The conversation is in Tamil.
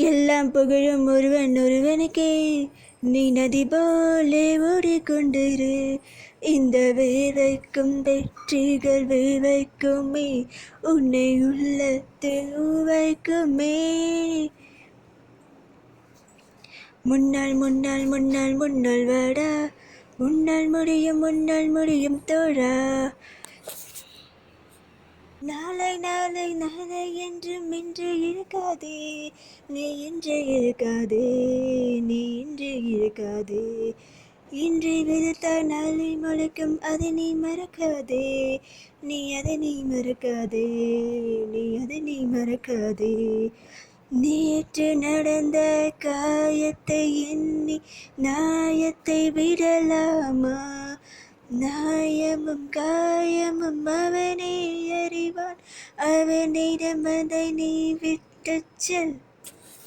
எல்லாம் புகழும் ஒருவனுக்கே. நீ நதி போலே ஓடிக்கொண்டிரு. இந்த வேர்வைக்கும் வெற்றிகள் வேர்வைக்குமே, உன்னை உள்ளத்தில் வைக்குமே. முன்னால் முன்னால் முன்னால் முன்னால் வாடா, முன்னால் முடியும் தோழா. நாளை நாளை நாளை என்றும் இன்று இருக்காதே, நீ இன்று இருக்காதே, நீ இன்று இருக்காதே. இன்று விதைத்தால் நாளை முளைக்கும், அதை நீ மறக்காதே, நீ அதை நீ மறக்காதே, நீ அதை நீ மறக்காதே. நேற்று நடந்த காயத்தை எண்ணி நாயத்தை விடலாமா? நாயமும் காயமும் அவனே அறிவான், அவனிடம் அதை நீ விட்டுச் செல்.